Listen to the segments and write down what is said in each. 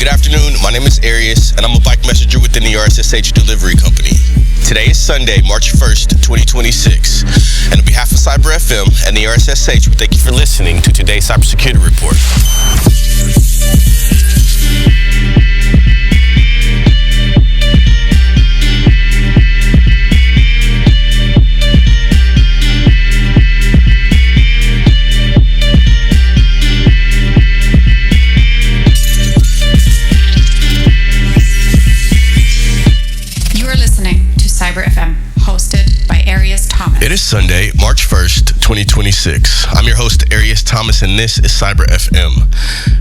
Good afternoon, my name is Arius, and I'm a bike messenger within the RSSH delivery company. Today is Sunday, March 1st, 2026, and on behalf of Cyber FM and the RSSH, we thank you for listening to today's Cybersecurity Report. It is Sunday, March 1st, 2026. I'm your host, Arius Thomas, and this is Cyber FM,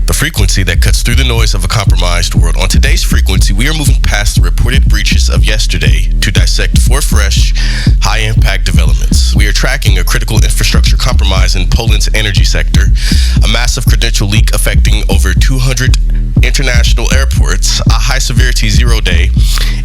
the frequency that cuts through the noise of a compromised world. On today's frequency, we are moving past the reported breaches of yesterday to dissect four fresh, high-impact developments. We are tracking a critical infrastructure compromise in Poland's energy sector, a massive credential leak affecting over 200 international airports, a high-severity zero-day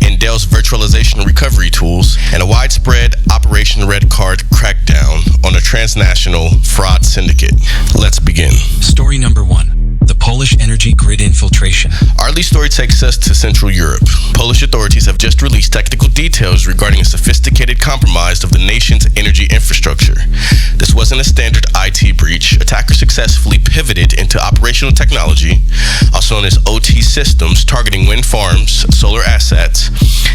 in Dell's virtualization recovery tools, and a widespread Operation Red Card crackdown on a transnational fraud syndicate. Let's begin. Story number 1. The Polish energy grid infiltration. Our lead story takes us to Central Europe. Polish authorities have just released technical details regarding a sophisticated compromise of the nation's energy infrastructure. This wasn't a standard IT breach. Attackers successfully pivoted into operational technology, also known as OT systems, targeting wind farms, solar assets,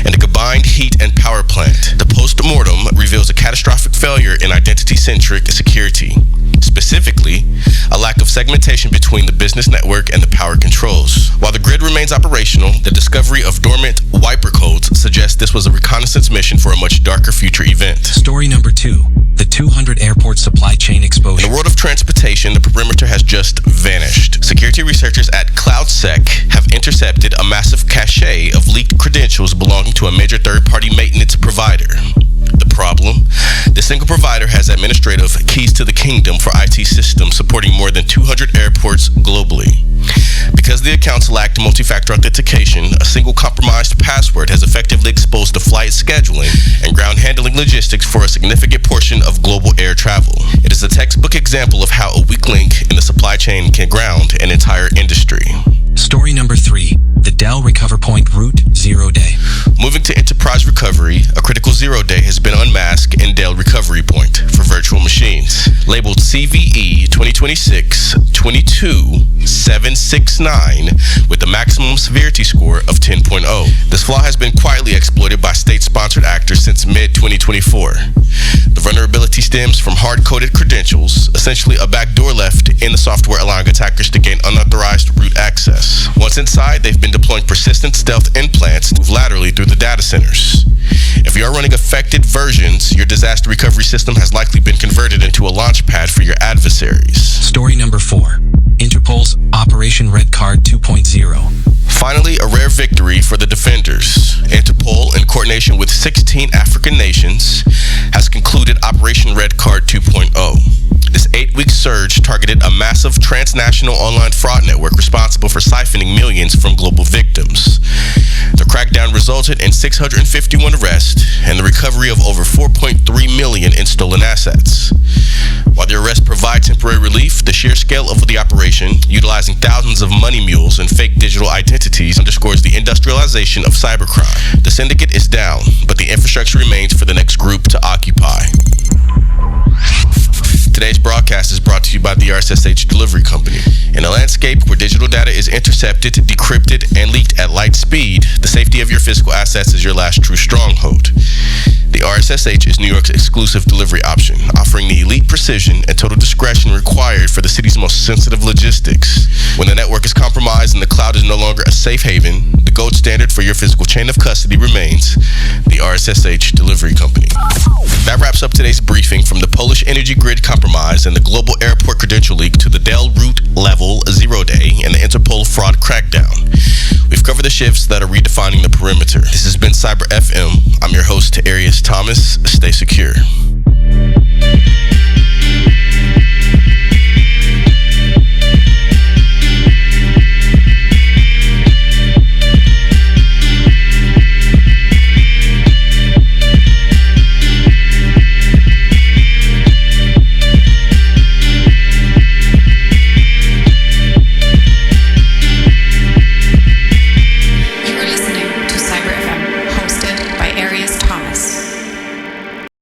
and a combined heat and power plant. The post-mortem reveals a catastrophic failure in identity-centric security. Specifically, a lack of segmentation between the business network and the power controls. While the grid remains operational, the discovery of dormant wiper codes suggests this was a reconnaissance mission for a much darker future event. Story number 2. The 200 airport supply chain exposure. In the world of transportation, the perimeter has just vanished. Security researchers at CloudSec have intercepted a massive cache of leaked credentials belonging to a major third-party maintenance provider. The problem? The single provider has administrative keys to the kingdom for IT systems supporting more than 200 airports globally. Because the accounts lacked multi-factor authentication, a single compromised password has effectively exposed the flight scheduling and ground handling logistics for a significant portion of global air travel. It is a textbook example of how a weak link in the supply chain can ground an entire industry. Story number 3. The Dell RecoverPoint root zero-day. Moving to enterprise recovery, a critical zero-day has been unmasked in Dell RecoverPoint for virtual machines. Labeled CVE 2026-22769 with a maximum severity score of 10.0. This flaw has been quietly exploited by state-sponsored actors since mid-2024. The vulnerability stems from hard-coded credentials, essentially a backdoor left in the software allowing attackers to gain unauthorized root access. Once inside, they've been deploying persistent stealth implants to move laterally through the data centers. If you are running affected versions, your disaster recovery system has likely been converted into a launchpad for your adversaries. Story number 4. Interpol's Operation Red Card 2.0. Finally, a rare victory for the defenders. Interpol, in coordination with 16 African nations, has concluded Operation Red Card 2.0. This 8-week surge targeted a massive transnational online fraud network responsible for siphoning millions from global victims. The crackdown resulted in 651 arrests and the recovery of over 4.3 million in stolen assets. While the arrests provide temporary relief, the sheer scale of the operation, utilizing thousands of money mules and fake digital identities, underscores the industrialization of cybercrime. The syndicate is down, but the infrastructure remains for the next group to occupy. Today's broadcast is brought to you by the RSSH delivery company. In a landscape where digital data is intercepted, decrypted, and leaked at light speed, the safety of your physical assets is your last true stronghold. The RSSH is New York's exclusive delivery option, offering the elite precision and total discretion required for the city's most sensitive logistics. When the network is compromised and the cloud is no longer a safe haven, the gold standard for your physical chain of custody remains the RSSH delivery company. That wraps up today's briefing from the Polish energy grid compromise and the global airport credential leak to the Dell root level zero-day and the Interpol fraud crackdown. We've covered the shifts that are redefining the perimeter. This has been Cyber FM. I'm your host, Arius Thomas. Stay secure.